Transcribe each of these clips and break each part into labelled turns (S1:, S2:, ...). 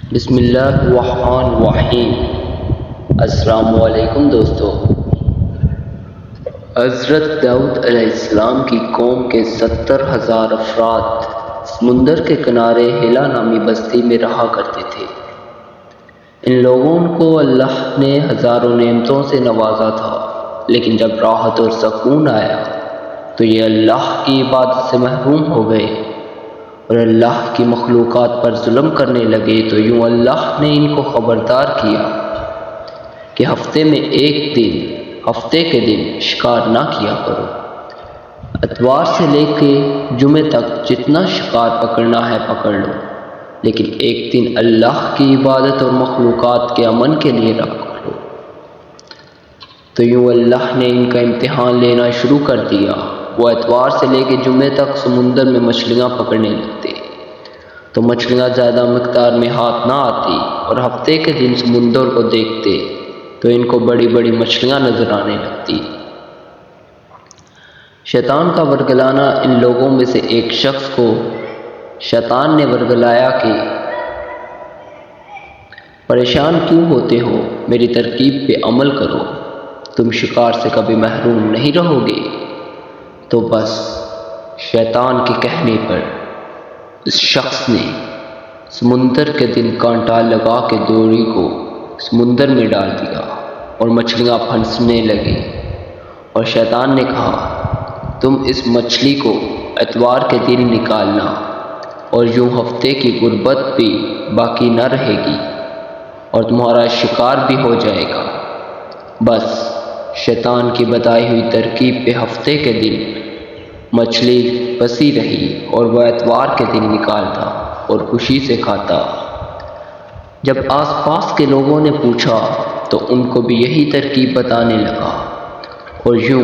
S1: بسم اللہ الرحمن الرحیم۔ السلام علیکم دوستو۔ حضرت داؤد علیہ السلام کی قوم کے 70,000 افراد سمندر کے کنارے ہلا نامی بستی میں رہا کرتے تھے۔ ان لوگوں کو اللہ نے ہزاروں نعمتوں سے نوازا تھا، لیکن جب راحت اور سکون آیا تو یہ اللہ کی عبادت سے محروم ہو گئے اور اللہ کی مخلوقات پر ظلم کرنے لگے۔ تو یوں اللہ نے ان کو خبردار کیا کہ ہفتے کے دن شکار نہ کیا کرو۔ اتوار سے لے کے جمعے تک جتنا شکار پکڑنا ہے پکڑ لو، لیکن ایک دن اللہ کی عبادت اور مخلوقات کے امن کے لیے رکھ لو۔ تو یوں اللہ نے ان کا امتحان لینا شروع کر دیا۔ وہ اتوار سے لے کے جمعے تک سمندر میں مچھلیاں پکڑنے لگتے، تو مچھلیاں زیادہ مقدار میں ہاتھ نہ آتی، اور ہفتے کے دن سمندر کو دیکھتے تو ان کو بڑی بڑی مچھلیاں نظر آنے لگتی۔ شیطان کا ورگلانا۔ ان لوگوں میں سے ایک شخص کو شیطان نے ورگلایا کہ پریشان کیوں ہوتے ہو، میری ترکیب پہ عمل کرو، تم شکار سے کبھی محروم نہیں رہو گے۔ تو بس شیطان کے کہنے پر اس شخص نے سمندر کے دن کانٹا لگا کے ڈوری کو سمندر میں ڈال دیا اور مچھلیاں پھنسنے لگیں، اور شیطان نے کہا تم اس مچھلی کو اتوار کے دن نکالنا، اور یوں ہفتے کی غربت بھی باقی نہ رہے گی اور تمہارا شکار بھی ہو جائے گا۔ بس شیطان کی بتائی ہوئی ترکیب پہ ہفتے کے دن مچھلی پسی رہی اور وہ اتوار کے دن نکالتا اور خوشی سے کھاتا۔ جب آس پاس کے لوگوں نے پوچھا تو ان کو بھی یہی ترکیب بتانے لگا، اور یوں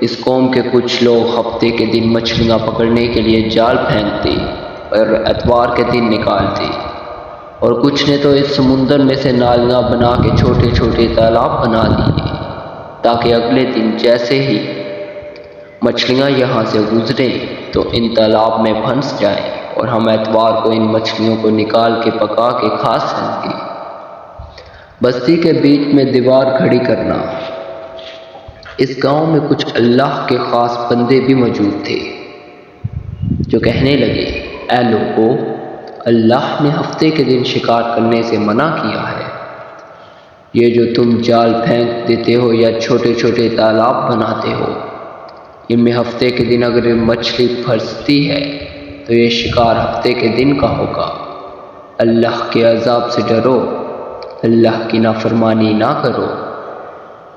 S1: اس قوم کے کچھ لوگ ہفتے کے دن مچھلیاں پکڑنے کے لیے جال پھینکتے اور اتوار کے دن نکالتے، اور کچھ نے تو اس سمندر میں سے نالیاں بنا کے چھوٹے چھوٹے تالاب بنا دیے، تاکہ اگلے دن جیسے ہی مچھلیاں یہاں سے گزریں تو ان تالاب میں پھنس جائیں اور ہم اتوار کو ان مچھلیوں کو نکال کے پکا کے کھا سکیں گے۔ بستی کے بیچ میں دیوار کھڑی کرنا۔ اس گاؤں میں کچھ اللہ کے خاص بندے بھی موجود تھے جو کہنے لگے، اے لوگو، اللہ نے ہفتے کے دن شکار کرنے سے منع کیا ہے۔ یہ جو تم جال پھینک دیتے ہو یا چھوٹے چھوٹے تالاب بناتے ہو، ان میں ہفتے کے دن اگر مچھلی پھنستی ہے تو یہ شکار ہفتے کے دن کا ہوگا۔ اللہ کے عذاب سے ڈرو، اللہ کی نافرمانی نہ کرو۔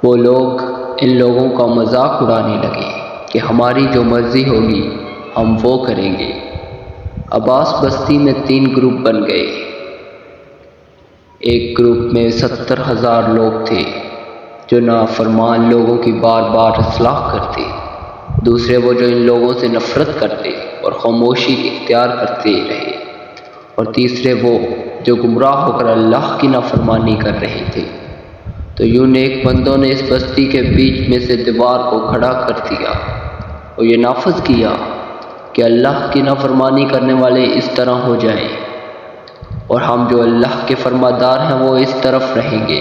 S1: وہ لوگ ان لوگوں کا مذاق اڑانے لگے کہ ہماری جو مرضی ہوگی ہم وہ کریں گے۔ عباس بستی میں 3 گروپ بن گئے۔ ایک گروپ میں 70,000 لوگ تھے جو نافرمان لوگوں کی بار بار اصلاح کرتے، دوسرے وہ جو ان لوگوں سے نفرت کرتے اور خاموشی اختیار کرتے رہے، اور تیسرے وہ جو گمراہ ہو کر اللہ کی نافرمانی کر رہے تھے۔ تو یوں نیک بندوں نے اس بستی کے بیچ میں سے دیوار کو کھڑا کر دیا اور یہ نافذ کیا کہ اللہ کی نافرمانی کرنے والے اس طرح ہو جائیں، اور ہم جو اللہ کے فرمانبردار ہیں وہ اس طرف رہیں گے۔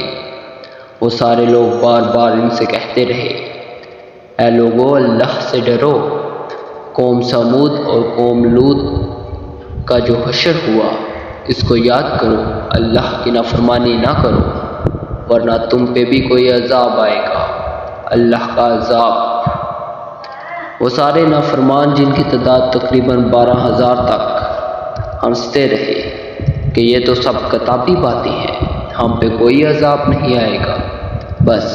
S1: وہ سارے لوگ بار بار ان سے کہتے رہے، اے لوگو، اللہ سے ڈرو۔ قوم سمود اور قوم لوط کا جو حشر ہوا اس کو یاد کرو، اللہ کی نافرمانی نہ کرو، ورنہ تم پہ بھی کوئی عذاب آئے گا، اللہ کا عذاب۔ وہ سارے نافرمان جن کی تعداد تقریباً 12,000 تک، ہنستے رہے کہ یہ تو سب کتابی باتیں ہیں، ہم پہ کوئی عذاب نہیں آئے گا۔ بس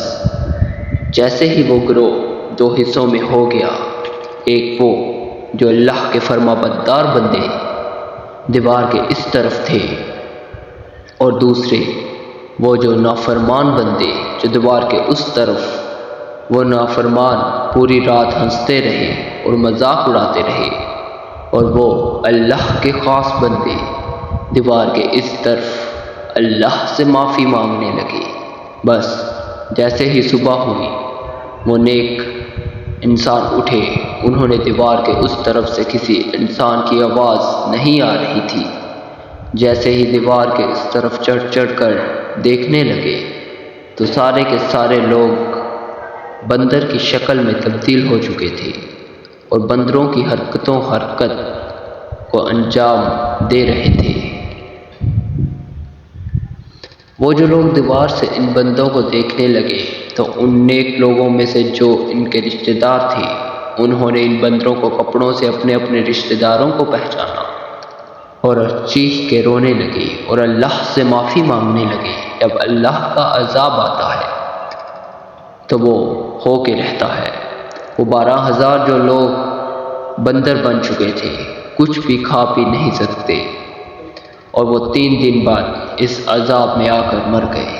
S1: جیسے ہی وہ گروہ 2 حصوں میں ہو گیا، ایک وہ جو اللہ کے فرمانبردار بندے دیوار کے اس طرف تھے، اور دوسرے وہ جو نافرمان بندے جو دیوار کے اس طرف۔ وہ نافرمان پوری رات ہنستے رہے اور مذاق اڑاتے رہے، اور وہ اللہ کے خاص بندے دیوار کے اس طرف اللہ سے معافی مانگنے لگے۔ بس جیسے ہی صبح ہوئی، وہ نیک انسان اٹھے، انہوں نے دیوار کے اس طرف سے کسی انسان کی آواز نہیں آ رہی تھی جیسے ہی دیوار کے اس طرف چڑھ چڑھ کر دیکھنے لگے تو سارے کے سارے لوگ بندر کی شکل میں تبدیل ہو چکے تھے اور بندروں کی حرکت کو انجام دے رہے تھے۔ وہ جو لوگ دیوار سے ان بندوں کو دیکھنے لگے تو ان نیک لوگوں میں سے جو ان کے رشتہ دار تھے انہوں نے ان بندروں کو کپڑوں سے اپنے اپنے رشتہ داروں کو پہچانا اور چیخ کے رونے لگے اور اللہ سے معافی مانگنے لگے۔ جب اللہ کا عذاب آتا ہے تو وہ ہو کے رہتا ہے۔ وہ 12,000 جو لوگ بندر بن چکے تھے کچھ بھی کھا پی نہیں سکتے اور وہ 3 دن بعد اس عذاب میں آ کر مر گئے۔